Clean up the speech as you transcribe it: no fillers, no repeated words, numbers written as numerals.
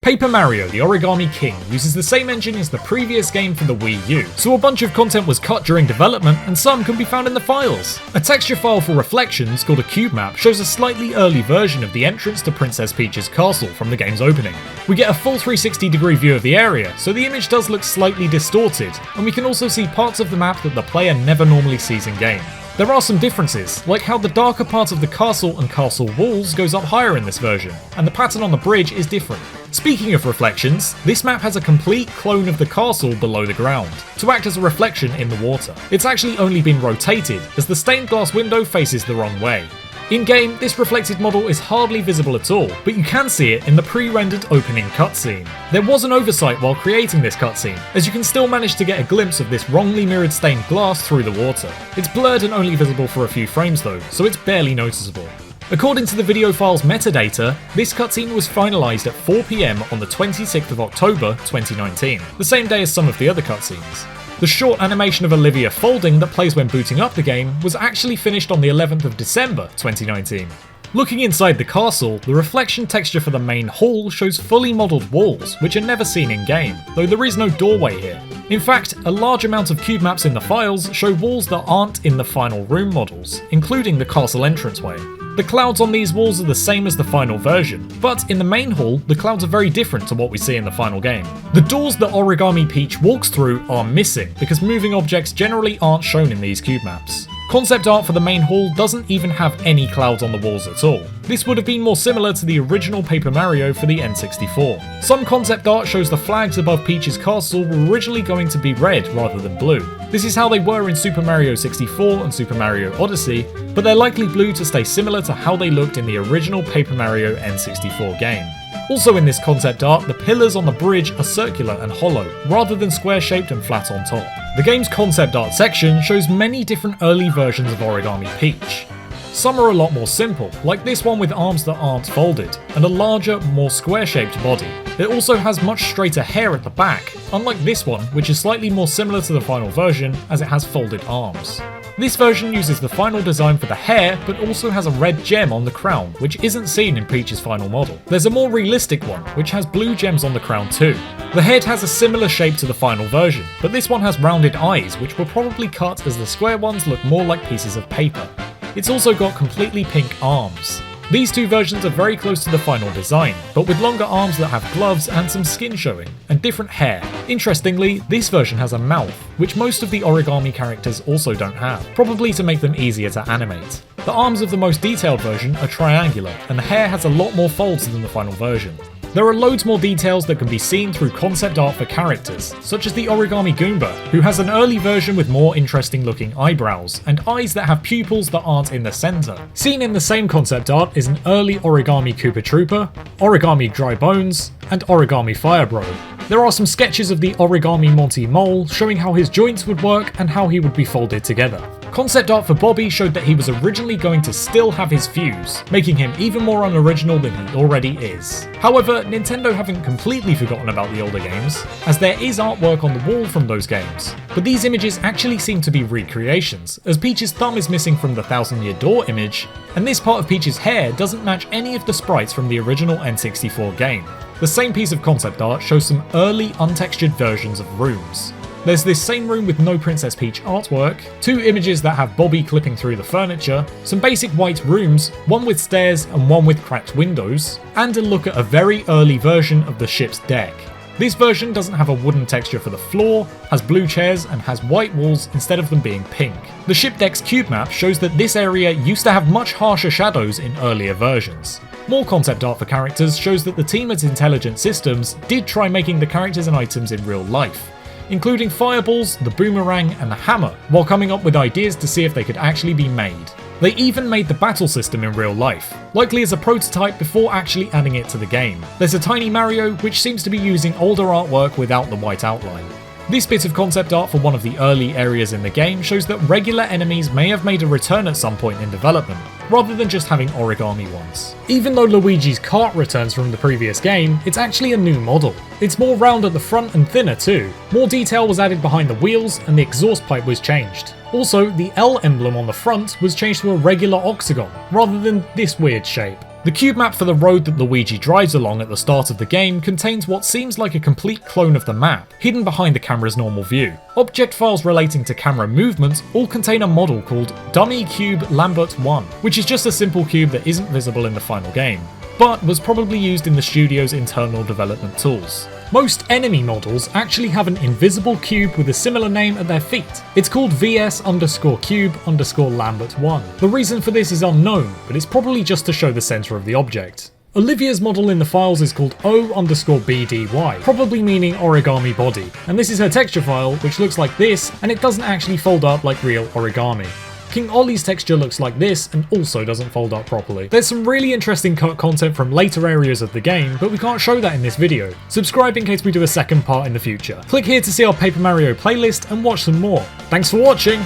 Paper Mario: The Origami King uses the same engine as the previous game for the Wii U, so a bunch of content was cut during development and some can be found in the files. A texture file for Reflections called a cube map shows a slightly early version of the entrance to Princess Peach's castle from the game's opening. We get a full 360-degree view of the area, so the image does look slightly distorted, and we can also see parts of the map that the player never normally sees in game. There are some differences, like how the darker part of the castle and castle walls goes up higher in this version, and the pattern on the bridge is different. Speaking of reflections, this map has a complete clone of the castle below the ground, to act as a reflection in the water. It's actually only been rotated, as the stained glass window faces the wrong way. In-game, this reflected model is hardly visible at all, but you can see it in the pre-rendered opening cutscene. There was an oversight while creating this cutscene, as you can still manage to get a glimpse of this wrongly mirrored stained glass through the water. It's blurred and only visible for a few frames though, so it's barely noticeable. According to the video file's metadata, this cutscene was finalised at 4 PM on the 26th of October 2019, the same day as some of the other cutscenes. The short animation of Olivia folding that plays when booting up the game was actually finished on the 11th of December 2019. Looking inside the castle, the reflection texture for the main hall shows fully modelled walls, which are never seen in game, though there is no doorway here. In fact, a large amount of cube maps in the files show walls that aren't in the final room models, including the castle entranceway. The clouds on these walls are the same as the final version, but in the main hall, the clouds are very different to what we see in the final game. The doors that Origami Peach walks through are missing, because moving objects generally aren't shown in these cube maps. Concept art for the main hall doesn't even have any clouds on the walls at all. This would have been more similar to the original Paper Mario for the N64. Some concept art shows the flags above Peach's castle were originally going to be red rather than blue. This is how they were in Super Mario 64 and Super Mario Odyssey, but they're likely blue to stay similar to how they looked in the original Paper Mario N64 game. Also in this concept art, the pillars on the bridge are circular and hollow, rather than square-shaped and flat on top. The game's concept art section shows many different early versions of Origami Peach. Some are a lot more simple, like this one with arms that aren't folded, and a larger, more square-shaped body. It also has much straighter hair at the back, unlike this one, which is slightly more similar to the final version, as it has folded arms. This version uses the final design for the hair, but also has a red gem on the crown, which isn't seen in Peach's final model. There's a more realistic one, which has blue gems on the crown too. The head has a similar shape to the final version, but this one has rounded eyes, which were probably cut as the square ones look more like pieces of paper. It's also got completely pink arms. These two versions are very close to the final design, but with longer arms that have gloves and some skin showing, and different hair. Interestingly, this version has a mouth, which most of the origami characters also don't have, probably to make them easier to animate. The arms of the most detailed version are triangular, and the hair has a lot more folds than the final version. There are loads more details that can be seen through concept art for characters, such as the Origami Goomba, who has an early version with more interesting looking eyebrows, and eyes that have pupils that aren't in the centre. Seen in the same concept art is an early Origami Koopa Troopa, Origami Dry Bones, and Origami Firebro. There are some sketches of the Origami Monty Mole showing how his joints would work and how he would be folded together. Concept art for Bobby showed that he was originally going to still have his fuse, making him even more unoriginal than he already is. However, Nintendo haven't completely forgotten about the older games, as there is artwork on the wall from those games. But these images actually seem to be recreations, as Peach's thumb is missing from the Thousand Year Door image, and this part of Peach's hair doesn't match any of the sprites from the original N64 game. The same piece of concept art shows some early untextured versions of rooms. There's this same room with no Princess Peach artwork, two images that have Bobby clipping through the furniture, some basic white rooms, one with stairs and one with cracked windows, and a look at a very early version of the ship's deck. This version doesn't have a wooden texture for the floor, has blue chairs, and has white walls instead of them being pink. The ship deck's cube map shows that this area used to have much harsher shadows in earlier versions. More concept art for characters shows that the team at Intelligent Systems did try making the characters and items in real life, including fireballs, the boomerang, and the hammer, while coming up with ideas to see if they could actually be made. They even made the battle system in real life, likely as a prototype before actually adding it to the game. There's a tiny Mario which seems to be using older artwork without the white outline. This bit of concept art for one of the early areas in the game shows that regular enemies may have made a return at some point in development, rather than just having origami ones. Even though Luigi's cart returns from the previous game, it's actually a new model. It's more round at the front and thinner too. More detail was added behind the wheels and the exhaust pipe was changed. Also, the L emblem on the front was changed to a regular octagon, rather than this weird shape. The cube map for the road that Luigi drives along at the start of the game contains what seems like a complete clone of the map, hidden behind the camera's normal view. Object files relating to camera movements all contain a model called Dummy Cube Lambert 1, which is just a simple cube that isn't visible in the final game, but was probably used in the studio's internal development tools. Most enemy models actually have an invisible cube with a similar name at their feet. It's called VS_cube_Lambert1. The reason for this is unknown, but it's probably just to show the center of the object. Olivia's model in the files is called O_BDY, probably meaning origami body, and this is her texture file, which looks like this, and it doesn't actually fold up like real origami. King Ollie's texture looks like this and also doesn't fold up properly. There's some really interesting cut content from later areas of the game, but we can't show that in this video. Subscribe in case we do a second part in the future. Click here to see our Paper Mario playlist and watch some more. Thanks for watching!